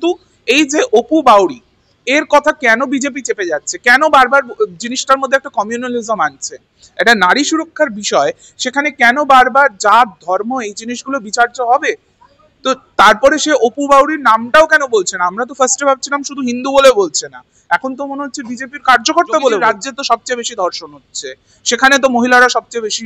কিন্তু এই যে অপু বাউরি এর কথা কেন বিজেপি চেপে যাচ্ছে, কেন বারবার জিনিসটার মধ্যে একটা কমিউনালিজম আনছে, এটা নারী সুরক্ষার বিষয়, সেখানে কেন বারবার জাত ধর্ম এই জিনিসগুলো বিচার্য হবে? তো তারপরে সে অপু বাউরির নামটাও কেন বলছে না? আমরা তো ফার্স্টে ভাবছিলাম শুধু হিন্দু বলে বলছে না, এখন তো মনে হচ্ছে বিজেপির কার্যকর্তা বলে। রাজ্যে তো সবচেয়ে বেশি ধর্ষণ হচ্ছে, সেখানে তো মহিলারা সবচেয়ে বেশি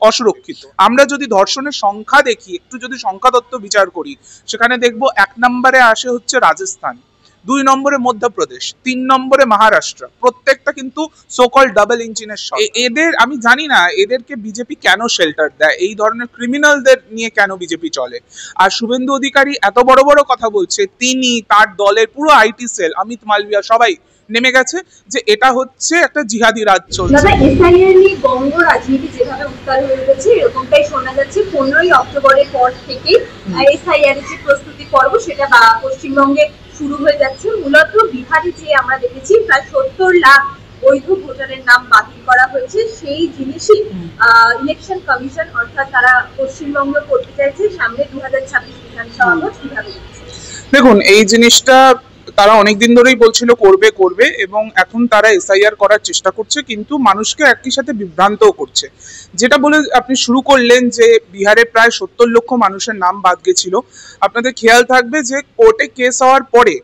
অসুরক্ষিত। আমরা যদি ধর্ষণের সংখ্যা দেখি, একটু যদি সংখ্যা তত্ত্ব বিচার করি, সেখানে দেখবো 1 নম্বরে আসে হচ্ছে রাজস্থান, 2 নম্বরে মধ্যপ্রদেশ, 3 নম্বরে মহারাষ্ট্র, প্রত্যেকটা কিন্তু সোকল ডাবল ইঞ্জিনের। এদের আমি জানি না এদেরকে বিজেপি কেন শেল্টার দেয়, এই ধরনের ক্রিমিনালদের নিয়ে কেন বিজেপি চলে। আর শুভেন্দু অধিকারী এত বড় বড় কথা বলছে, তিনি তার দলের পুরো আইটি সেল, অমিত মালভিয়া সবাই নেমে গেছে যে এটা হচ্ছে একটা জিহাদি রাজ চলছে। এসআইআর নিয়ে বঙ্গ রাজনীতি যেভাবে উত্তাল হয়ে উঠেছে, এরকমটাই শোনা যাচ্ছে 15ই অক্টোবরের পর থেকে এসআইআর এর যে প্রস্তুতি পর্ব সেটা পশ্চিমবঙ্গে শুরু হয়ে যাচ্ছে। মূলত বিহারে যে আমরা দেখেছি প্রায় 70 লাখ বৈধ ভোটারের নাম বাতিল করা হয়েছে, সেই জিনিসই ইলেকশন কমিশন অর্থাৎ তারা পশ্চিমবঙ্গ করতে চাইছে সামনে 2026 বিধানসভা ভোট। কিভাবে দেখুন, এই জিনিসটা তারা অনেকদিন ধরেই বলছিল করবে করবে, এবং এখন তারা এসআইআর করার চেষ্টা করছে, কিন্তু মানুষকে একই সাথে বিভ্রান্তও করছে। যেটা বলে আপনি শুরু করলেন যে বিহারে প্রায় 70 লক্ষ মানুষের নাম বাদ গেছিল, আপনাদের খেয়াল থাকবে যে কোর্টে কেস হওয়ার পরে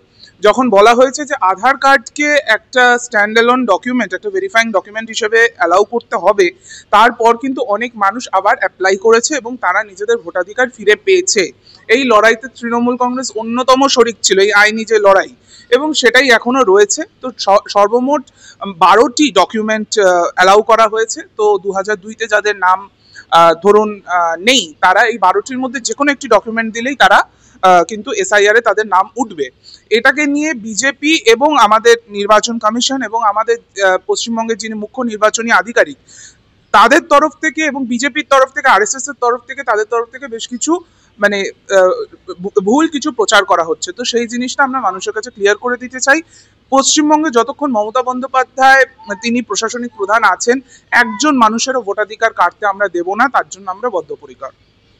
যখন বলা হয়েছে যে আধার কার্ডকে একটা স্ট্যান্ডঅ্যালোন ডকুমেন্ট, একটা ভেরিফাইং ডকুমেন্ট হিসেবে অ্যালাউ করতে হবে, তারপর কিন্তু অনেক মানুষ আবার অ্যাপ্লাই করেছে এবং তারা নিজেদের ভোটাধিকার ফিরে পেয়েছে। এই লড়াইতে তৃণমূল কংগ্রেস অন্যতম শরিক ছিল, এই আইনি যে লড়াই, এবং সেটাই এখনো রয়েছে। তো সর্বমোট 12টি ডকুমেন্ট অ্যালাউ করা হয়েছে। তো 2002-তে যাদের নাম ধরুন নেই, তারা এই 12টির মধ্যে যে কোনো একটি ডকুমেন্ট দিলেই তারা কিন্তু এসআইআর এ তাদের নাম উঠবে। এটাকে নিয়ে বিজেপি এবং আমাদের নির্বাচন কমিশন এবং আমাদের পশ্চিমবঙ্গের যিনি মুখ্য নির্বাচনী আধিকারিক, তাদের তরফ থেকে এবং বিজেপির তরফ থেকে, আরএসএস এর তরফ থেকে, তাদের তরফ থেকে বেশ কিছু মানে ভুল কিছু প্রচার করা হচ্ছে। তো সেই জিনিসটা আমরা মানুষের কাছে ক্লিয়ার করে দিতে চাই। পশ্চিমবঙ্গে যতক্ষণ মমতা বন্দ্যোপাধ্যায় তিনি প্রশাসনিক প্রধান আছেন, একজন মানুষেরও ভোটাধিকার কাটতে আমরা দেব না, তার জন্য আমরা বদ্ধপরিকর।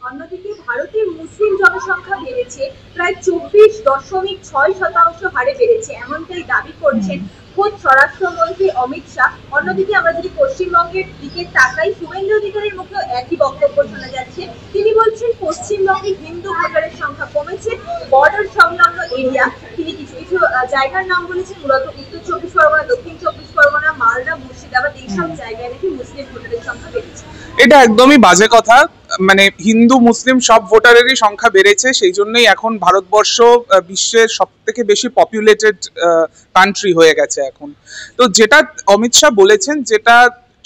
অন্যদিকে ভারতের মুসলিম জনসংখ্যা বেড়েছে প্রায় 24.6% হারে বেড়েছে, এমনটাই দাবি করছেন খোদ স্বরাষ্ট্রমন্ত্রী অমিত শাহ। অন্যদিকে আমরা যদি পশ্চিমবঙ্গের দিকে তাকাই, শুভেন্দু অধিকারীর মুখেও একই বক্তব্য শোনা যাচ্ছে। তিনি বলছেন পশ্চিমবঙ্গে হিন্দু ভোটারের সংখ্যা কমেছে, বর্ডার সংলগ্ন এরিয়া, তিনি কিছু কিছু জায়গার নাম বলেছেন, মূলত উত্তর 24 পরগনা, দক্ষিণ 24 পরগনা, মালদা, মুর্শিদাবাদ, এইসব জায়গায় নাকি মুসলিম ভোটারের সংখ্যা বেড়েছে। এটা একদমই বাজে কথা। মানে হিন্দু মুসলিম সব ভোটারেরই সংখ্যা বেড়েছে, সেই জন্যই এখন ভারতবর্ষ বিশ্বের সব থেকে বেশি পপুলেটেড কান্ট্রি হয়ে গেছে এখন। তো যেটা অমিত শাহ বলেছেন, যেটা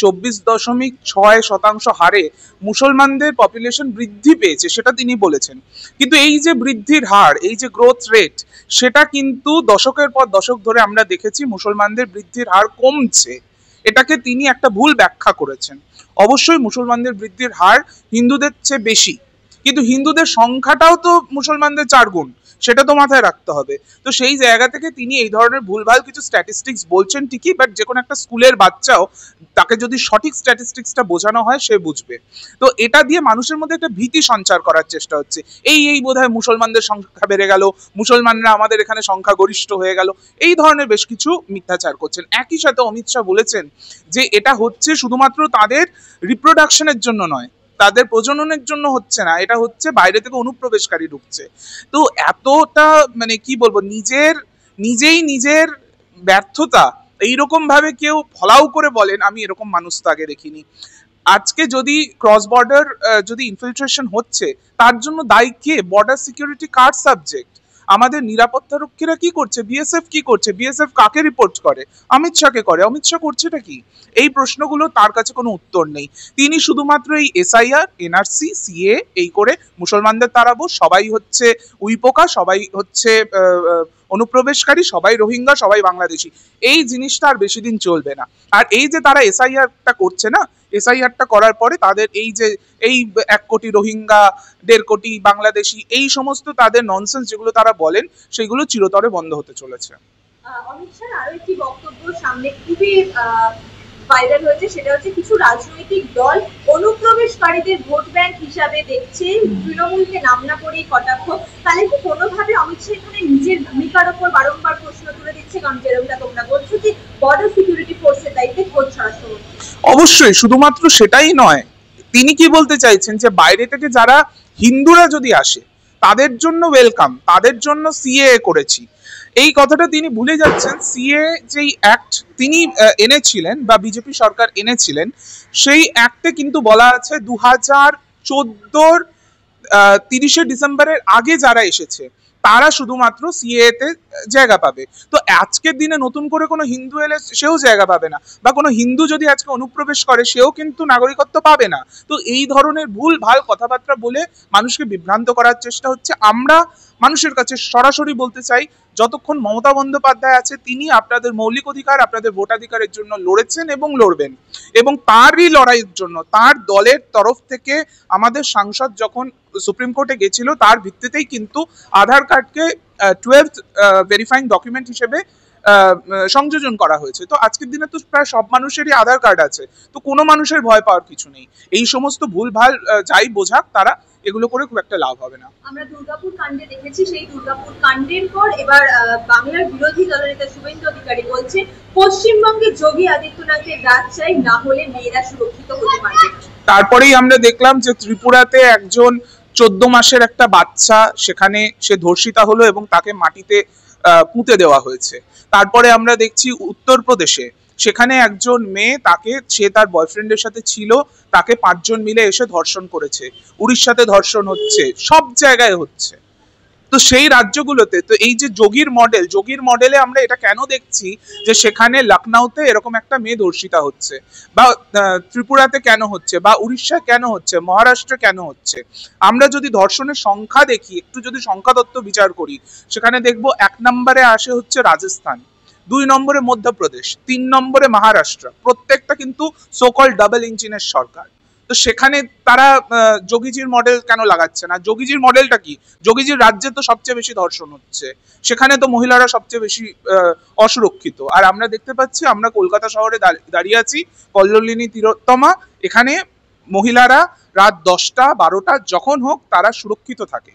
24.6% হারে মুসলমানদের পপুলেশন বৃদ্ধি পেয়েছে, সেটা তিনি বলেছেন। কিন্তু এই যে বৃদ্ধির হার, এই যে গ্রোথ রেট, সেটা কিন্তু দশকের পর দশক ধরে আমরা দেখেছি মুসলমানদের বৃদ্ধির হার কমছে। এটাকে তিনি একটা ভুল ব্যাখ্যা করেছেন। অবশ্যই মুসলমানদের বৃদ্ধির হার হিন্দুদের চেয়ে বেশি, কিন্তু হিন্দুদের সংখ্যাটাও তো মুসলমানদের 4 গুণ, সেটা তো মাথায় রাখতে হবে। তো সেই জায়গা থেকে তিনি এই ধরনের ভুলভাল কিছু স্ট্যাটিস্টিক্স বলছেন ঠিকই, বাট যে কোনো একটা স্কুলের বাচ্চাও, তাকে যদি সঠিক স্ট্যাটিস্টিক্সটা বোঝানো হয় সে বুঝবে। তো এটা দিয়ে মানুষের মধ্যে একটা ভীতি সঞ্চার করার চেষ্টা হচ্ছে, এই বোধহয় মুসলমানদের সংখ্যা বেড়ে গেল, মুসলমানরা আমাদের এখানে সংখ্যাগরিষ্ঠ হয়ে গেল, এই ধরনের বেশ কিছু মিথ্যাচার করছেন। একই সাথে অমিত শাহ বলেছেন যে এটা হচ্ছে শুধুমাত্র তাদের রিপ্রোডাকশনের জন্য নয়, তাদের প্রজননের জন্য হচ্ছে না, এটা হচ্ছে বাইরে থেকে অনুপ্রবেশকারী ঢুকছে। তো এতটা মানে কি বলবো, নিজেই নিজের ব্যর্থতা এইরকম ভাবে কেউ ফলাও করে বলেন, আমি এরকম মানুষ তো আগে দেখিনি। আজকে যদি ক্রস বর্ডার যদি ইনফিলট্রেশন হচ্ছে, তার জন্য দায়ী কে? বর্ডার সিকিউরিটি কার সাবজেক্ট? আমাদের নিরাপত্তা রক্ষীরা কি করছে? বিএসএফ কি করছে? বিএসএফ কাকে রিপোর্ট করে? অমিত শাহকে করে। অমিত শাহ করছেটা কি? এই প্রশ্নগুলো তার কাছে কোনো উত্তর নেই। তিনি শুধুমাত্র এই এসআইআর, এনআরসি, সিএ এই করে মুসলমানদের তাড়াবো, সবাই হচ্ছে উইপোকা, সবাই হচ্ছে অনুপ্রবেশকারী, সবাই রোহিঙ্গা, সবাই বাংলাদেশি, এই জিনিসটা আর বেশি দিন চলবে না। আর এই যে তারা এসআইআরটা করছে না, এসআইআরটা করার পরে তাদের এই যে 1 কোটি রোহিঙ্গা, 1.5 কোটি বাংলাদেশি, এই সমস্ত তাদের ননসেন্স যেগুলো তারা বলেন, সেগুলো চিরতরে বন্ধ হতে চলেছে। অমিত শাহ আরো একটি বক্তব্য সামনে খুবই ভাইরাল হয়েছে, সেটা হচ্ছে কিছু রাজনৈতিক দল অনুপ্রবেশকারীদের ভোট ব্যাংক হিসাবে দেখছে, তৃণমূলকে নাম না করেই কটাক্ষ। তাহলে কি কোনোভাবে অমিত শাহ এখানে নিজের ভূমিকার ওপর বারংবার প্রশ্ন তুলে দিচ্ছে? কারণ যেরকমটা তোমরা বলছো যে বর্ডার সিকিউরিটি ফোর্সের দায়িত্বে খোঁজ স্বরাষ্ট্র। অবশ্যই, শুধুমাত্র সেটাই নয়, তিনি কি বলতে চাইছেন যে বাইরে থেকে যারা হিন্দুরা যদি আসে তাদের জন্য ওয়েলকাম, তাদের জন্য সিএএ করেছি, এই কথাটা তিনি ভুলে যাচ্ছেন। সিএ যেই অ্যাক্ট তিনি এনেছিলেন বা বিজেপি সরকার এনেছিলেন, সেই অ্যাক্টে কিন্তু বলা আছে 2014 30শে ডিসেম্বরের আগে যারা এসেছে তারা শুধুমাত্র সিএএ তে জায়গা পাবে। তো আজকের দিনে নতুন করে কোনো হিন্দু এলে সেও জায়গা পাবে না, বা কোনো হিন্দু যদি আজকে অনুপ্রবেশ করে সেও কিন্তু নাগরিকত্ব পাবে না। তো এই ধরনের ভুল ভাল কথাবার্তা বলে মানুষকে বিভ্রান্ত করার চেষ্টা হচ্ছে। আমরা মানুষের কাছে সরাসরি বলতে চাই, যতক্ষণ মমতা বন্দ্যোপাধ্যায় আছে তিনি আপনাদের মৌলিক অধিকার, আপনাদের ভোটাধিকারের জন্য লড়েছেন এবং লড়বেন, এবং তারই লড়াইয়ের জন্য তার দলের তরফ থেকে আমাদের সাংসদ যখন সুপ্রিম কোর্টে গেছিল তার ভিত্তিতেই কিন্তু আধার কার্ডকে 12th ভেরিফাইং ডকুমেন্ট হিসেবে সংযোজন করা হয়েছে। তো আজকের দিনে তো প্রায় সব মানুষেরই আধার কার্ড আছে, তো কোনো মানুষের ভয় পাওয়ার কিছু নেই। এই সমস্ত ভুলভাল যাই বোঝাক, তারা এগুলো করে খুব একটা লাভ হবে না। আমরা দুর্গাপুর কাণ্ডে দেখেছি, সেই দুর্গাপুর কাণ্ডের পর এবার বাংলার বিরোধী দলনেতা শুভেন্দু অধিকারী বলছে পশ্চিমবঙ্গে যোগী আদিত্যনাথের রাজ চাই, না হলে মেয়েরা সুরক্ষিত হতে পারবে। তারপরেই আমরা দেখলাম যে ত্রিপুরাতে একজন 14 মাসের একটা বাচ্চা, সেখানে সে ধর্ষিতা হলো এবং তাকে মাটিতে পুঁতে দেওয়া হয়েছে। তারপরে আমরা দেখছি উত্তরপ্রদেশে, সেখানে একজন মেয়ে, তাকে সে তার বয়ফ্রেন্ডের সাথে ছিল, তাকে 5 জন মিলে এসে ধর্ষণ করেছে। উড়িষ্যাতে ধর্ষণ হচ্ছে, সব জায়গায় হচ্ছে। তো সেই রাজ্যগুলোতে তো এই যে যোগীর মডেলে আমরা এটা কেন দেখছি যে সেখানে লখনউতে এরকম একটা মেয়ে ধর্ষিতা হচ্ছে, বা ত্রিপুরাতে কেন হচ্ছে, বা উড়িষ্যায় কেন হচ্ছে, মহারাষ্ট্রে কেন হচ্ছে? আমরা যদি ধর্ষণের সংখ্যা দেখি, একটু যদি সংখ্যা তত্ত্ব বিচার করি, সেখানে দেখবো 1 নম্বরে আসে হচ্ছে রাজস্থান, 2 নম্বরে মধ্যপ্রদেশ, 3 নম্বরে মহারাষ্ট্র। প্রত্যেকটা কিন্তু সোকল ডাবল ইঞ্জিনের সরকার। তো সেখানে তারা যোগীজির মডেল কেন লাগাচ্ছে না? যোগীজির মডেলটা কি? যোগীজির রাজ্যে তো সবচেয়ে বেশি ধর্ষণ হচ্ছে, সেখানে তো মহিলারা সবচেয়ে বেশি অসুরক্ষিত। আর আমরা দেখতে পাচ্ছি, আমরা কলকাতা শহরে দাঁড়িয়ে আছি, কল্লোলিনী তিলোত্তমা, এখানে মহিলারা রাত 10টা 12টা যখন হোক তারা সুরক্ষিত থাকে।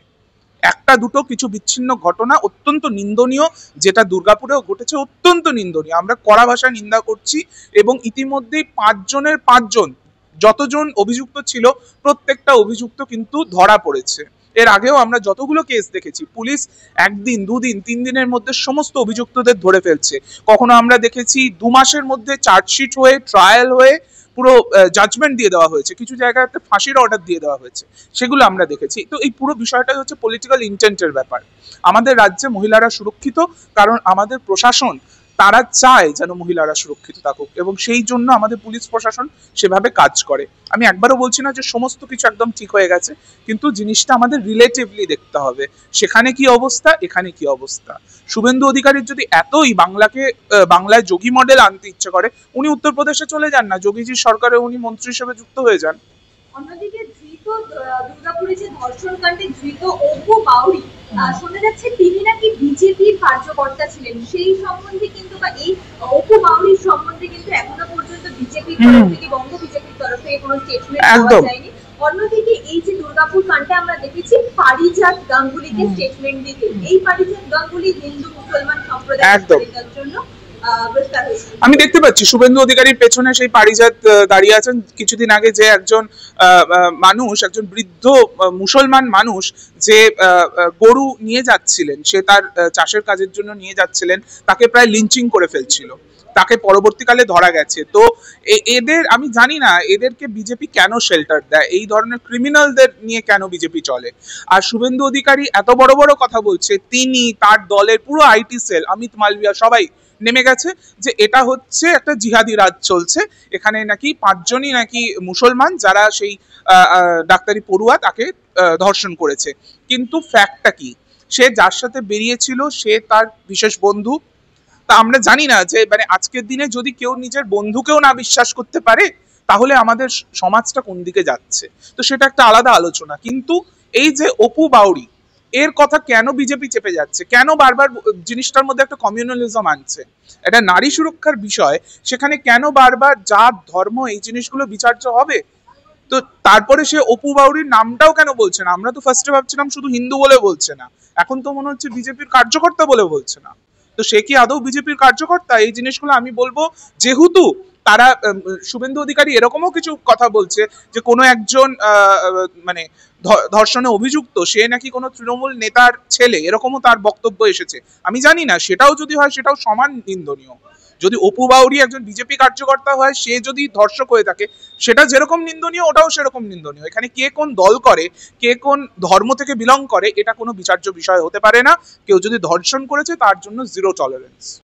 একটা দুটো কিছু বিচ্ছিন্ন ঘটনা অত্যন্ত নিন্দনীয়, যেটা দুর্গাপুরেও ঘটেছে, অত্যন্ত নিন্দনীয়। আমরা কড়া ভাষায় নিন্দা করছি, এবং ইতিমধ্যেই 5 জনের 5 জন যতজন অভিযুক্ত ছিল প্রত্যেকটা অভিযুক্ত কিন্তু ধরা পড়েছে। এর আগেও আমরা যতগুলো কেস দেখেছি, পুলিশ 1 দিন 2 দিন 3 দিনের মধ্যে সমস্ত অভিযুক্তদের ধরে ফেলছে। কখনো আমরা দেখেছি 2 মাসের মধ্যে চার্জশিট হয়ে, ট্রায়াল হয়ে, পুরো জাজমেন্ট দিয়ে দেওয়া হয়েছে, কিছু জায়গাতে ফাঁসির অর্ডার দিয়ে দেওয়া হয়েছে, সেগুলো আমরা দেখেছি। তো এই পুরো বিষয়টাই হচ্ছে পলিটিক্যাল ইন্টেন্টের ব্যাপার। আমাদের রাজ্যে মহিলারা সুরক্ষিত, কারণ আমাদের প্রশাসন তারা চায় যেন মহিলারা সুরক্ষিত থাকুক, এবং সেই জন্য আমাদের পুলিশ প্রশাসন সেভাবে কাজ করে। আমি একবারও বলছি না যে সমস্ত কিছু একদম ঠিক হয়ে গেছে, কিন্তু জিনিসটা আমাদের রিলেটিভলি দেখতে হবে, সেখানে কি অবস্থা, এখানে কি অবস্থা। শুভেন্দু অধিকারীর যদি এতই বাংলায় যোগী মডেল আনতে ইচ্ছে করে, উনি উত্তরপ্রদেশে চলে যান না, যোগীজির সরকারে উনি মন্ত্রী হিসেবে যুক্ত হয়ে যান। অন্যদিকে ধৃত দুর্গাপুরে যে ধর্ষণ কাণ্ডে ধৃত অপু বাউরি, শোনা যাচ্ছে তিনি নাকি বিজেপির কার্যকর্তা ছিলেন। সেই সম্বন্ধে কিন্তু, বা এই অপু বাউরির সম্বন্ধে কিন্তু এখনো পর্যন্ত বিজেপির তরফ থেকে, বঙ্গ বিজেপির তরফ থেকে কোনো স্টেটমেন্ট পাওয়া যায়নি। অন্যদিকে এই যে দুর্গাপুর কাণ্ডে আমরা দেখেছি পারিজাত গাঙ্গুলিকে স্টেটমেন্ট দিতে, এই পারিজাত গাঙ্গুলি হিন্দু মুসলমান সম্প্রদায়ের জন্য। আমি দেখতে পাচ্ছি শুভেন্দু অধিকারীর পেছনে সেই পারিজাত দাঁড়িয়ে আছেন। কিছুদিন আগে যে একজন বৃদ্ধ মুসলমান মানুষ যে গরু নিয়ে যাচ্ছিলেন, সে তার চাষের কাজের জন্য নিয়ে যাচ্ছিলেন, তাকে প্রায় লিঞ্চিং করে ফেলছিল, তাকে পরবর্তীকালে ধরা গেছে। তো এদের, আমি জানি না এদেরকে বিজেপি কেন শেল্টার দেয়, এই ধরনের ক্রিমিনালদের নিয়ে কেন বিজেপি চলে। আর শুভেন্দু অধিকারী এত বড় বড় কথা বলছে, তিনি, তার দলের পুরো আইটি সেল, অমিত মালভিয়া, সবাই নেমে গেছে যে এটা হচ্ছে একটা জিহাদি রাজ চলছে, এখানে নাকি 5 জনই নাকি মুসলমান যারা সেই ডাক্তারি পড়ুয়া তাকে ধর্ষণ করেছে। কিন্তু ফ্যাক্টটা কি? সে যার সাথে বেরিয়েছিল সে তার বিশেষ বন্ধু। তা আমরা জানি না যে মানে আজকের দিনে যদি কেউ নিজের বন্ধুকেও না বিশ্বাস করতে পারে, তাহলে আমাদের সমাজটা কোন দিকে যাচ্ছে, তো সেটা একটা আলাদা আলোচনা। কিন্তু এই যে অপু বাউরি, এর কথা কেন বিজেপি চেপে যাচ্ছে, কেন বারবার জিনিসটার মধ্যে একটা কমিউনালিজম আনছে, এটা নারী সুরক্ষার বিষয়, সেখানে কেন বারবার জাত ধর্ম এই জিনিসগুলো বিচার্য হবে? তো তারপরে সে অপু বাউরির নামটাও কেন বলছে না? আমরা তো ফার্স্টে ভাবছিলাম শুধু হিন্দু বলে বলছে না, এখন তো মনে হচ্ছে বিজেপির কার্যকর্তা বলে বলছে না। তো সে কি আদৌ বিজেপির কার্যকর্তা? এই জিনিসগুলো আমি বলবো, যেহেতু তারা শুভেন্দু অধিকারী এরকমও কিছু কথা বলছে যে কোনো একজন মানে ধর্ষণে অভিযুক্ত সে নাকি কোনো তৃণমূল নেতার ছেলে, এরকমও তার বক্তব্য এসেছে। আমি জানি না সেটাও যদি হয় সেটাও সমান নিন্দনীয়। যদি অপু বাউরি একজন বিজেপি কার্যকর্তা হয়, সে যদি ধর্ষক হয়ে থাকে, সেটা যেরকম নিন্দনীয় ওটাও সেরকম নিন্দনীয়। এখানে কে কোন দল করে, কে কোন ধর্ম থেকে বিলং করে, এটা কোনো বিচার্য বিষয় হতে পারে না। কেউ যদি ধর্ষণ করেছে তার জন্য জিরো টলারেন্স।